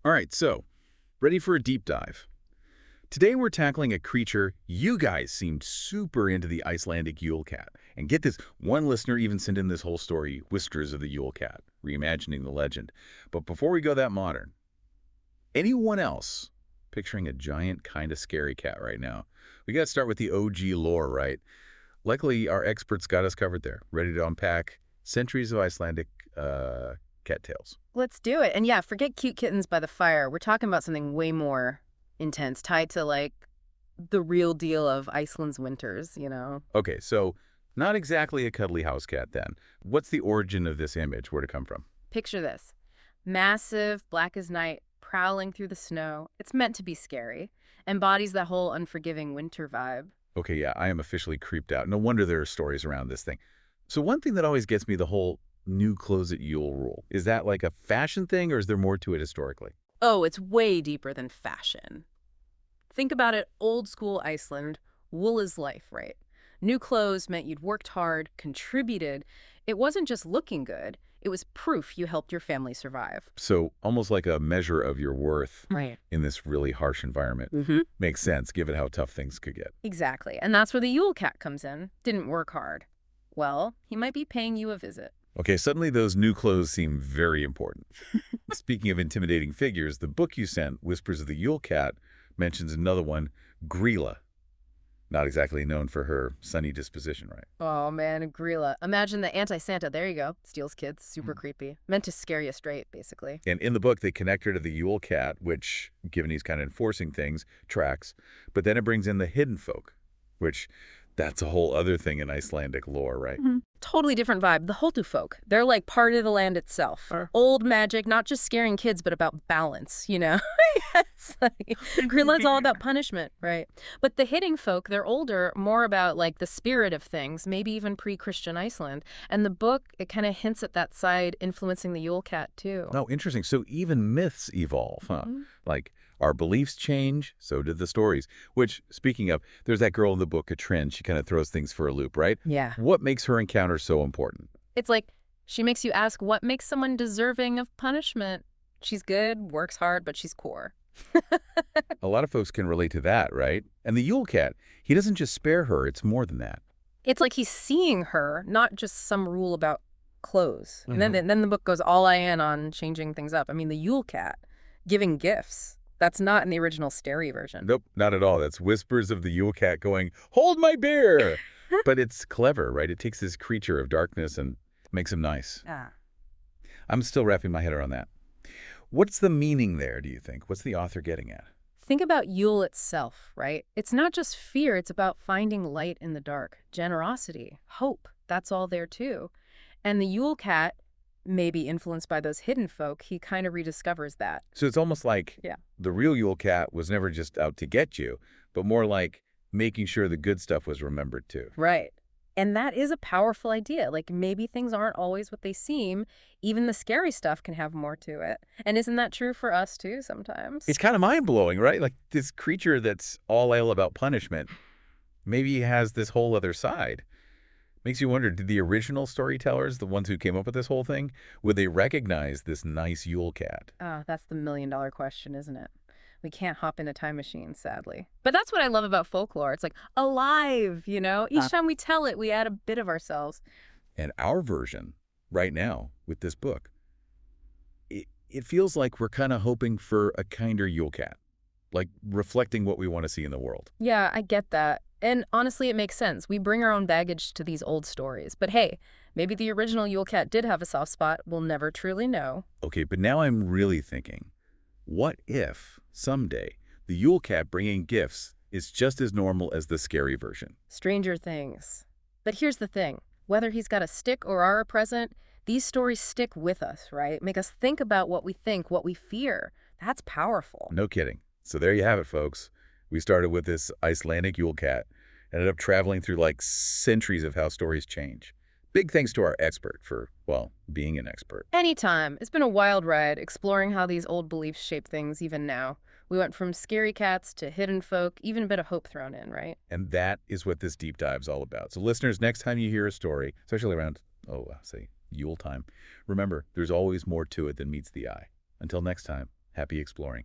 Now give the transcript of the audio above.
All right, so ready for a deep dive. Today we're tackling a creature you guys seemed super into, the Icelandic Yule Cat. And get this, one listener even sent in this whole story, Whispers of the Yule Cat, reimagining the legend. But before we go that modern, anyone else picturing a giant, kind of scary cat right now? We got to start with the OG lore, right? Luckily, our experts got us covered there, ready to unpack centuries of Icelandic cat tales. Let's do it. And yeah, forget cute kittens by the fire. We're talking about something way more intense, tied to like the real deal of Iceland's winters, you know? Okay, so not exactly a cuddly house cat then. What's the origin of this image? Where'd it come from? Picture this. Massive, black as night, prowling through the snow. It's meant to be scary. Embodies that whole unforgiving winter vibe. Okay, yeah, I am officially creeped out. No wonder there are stories around this thing. So one thing that always gets me, the whole new clothes at Yule rule. Is that like a fashion thing, or is there more to it historically? Oh, it's way deeper than fashion. Think about it, old school Iceland, wool is life, right? New clothes meant you'd worked hard, contributed. It wasn't just looking good, it was proof you helped your family survive. So almost like a measure of your worth Right. in this really harsh environment. Makes sense, given how tough things could get. Exactly. And that's where the Yule Cat comes in. Didn't work hard. Well, he might be paying you a visit. Okay, suddenly those new clothes seem very important. Speaking of intimidating figures, the book you sent, Whispers of the Yule Cat, mentions another one, Grilla. Not exactly known for her sunny disposition, right? Oh man, Grilla. Imagine the anti-Santa. There you go. Steals kids. Super creepy. Meant to scare you straight, basically. And in the book, they connect her to the Yule Cat, which, given he's kind of enforcing things, tracks. But then it brings in the hidden folk, which that's a whole other thing in Icelandic lore, right? Totally different vibe. The Holtu folk. They're like part of the land itself. Old magic, not just scaring kids, but about balance, you know? Yes. Grilla's all about punishment, right? But the hidden folk, they're older, more about like the spirit of things, maybe even pre-Christian Iceland. And the book, it kind of hints at that side influencing the Yule Cat, too. Oh, interesting. So even myths evolve, huh? Like, our beliefs change, so did the stories. Which, speaking of, there's that girl in the book, Katrin. She kind of throws things for a loop, right? Yeah. What makes her encounter so important? It's like she makes you ask what makes someone deserving of punishment. She's good, works hard, but she's poor. A lot of folks can relate to that, right? And the Yule Cat, he doesn't just spare her, it's more than that. It's like he's seeing her, not just some rule about clothes. And then the book goes all in on changing things up. I mean, the Yule Cat giving gifts. That's not in the original Stary version. Nope, not at all. That's Whispers of the Yule Cat going, hold my beer! But it's clever, right? It takes this creature of darkness and makes him nice. I'm still wrapping my head around that. What's the meaning there, do you think? What's the author getting at? Think about Yule itself, right? It's not just fear, it's about finding light in the dark, generosity, hope. That's all there too. And the Yule Cat, maybe influenced by those hidden folk, he kind of rediscovers that. So it's almost like the real Yule Cat was never just out to get you, but more like making sure the good stuff was remembered too. Right. And that is a powerful idea. Like maybe things aren't always what they seem. Even the scary stuff can have more to it. And isn't that true for us too sometimes? It's kind of mind-blowing, right? Like this creature that's all about punishment, maybe he has this whole other side. Makes you wonder, did the original storytellers, the ones who came up with this whole thing, would they recognize this nice Yule Cat? Oh, that's the million-dollar question, isn't it? We can't hop in a time machine, sadly. But that's what I love about folklore. It's like alive, you know? Each time we tell it, we add a bit of ourselves. And our version, right now, with this book, it feels like we're kind of hoping for a kinder Yule Cat, like reflecting what we want to see in the world. Yeah, I get that. And honestly, it makes sense. We bring our own baggage to these old stories. But hey, maybe the original Yule Cat did have a soft spot. We'll never truly know. Okay, but now I'm really thinking, what if someday the Yule Cat bringing gifts is just as normal as the scary version? Stranger things. But here's the thing. Whether he's got a stick or are a present, these stories stick with us, right? Make us think about what we think, what we fear. That's powerful. No kidding. So there you have it, folks. We started with this Icelandic Yule Cat, ended up traveling through like centuries of how stories change. Big thanks to our expert for, well, being an expert. Anytime. It's been a wild ride, exploring how these old beliefs shape things even now. We went from scary cats to hidden folk, even a bit of hope thrown in, right? And that is what this deep dive's all about. So listeners, next time you hear a story, especially around, say, Yule time, remember, there's always more to it than meets the eye. Until next time, Happy exploring.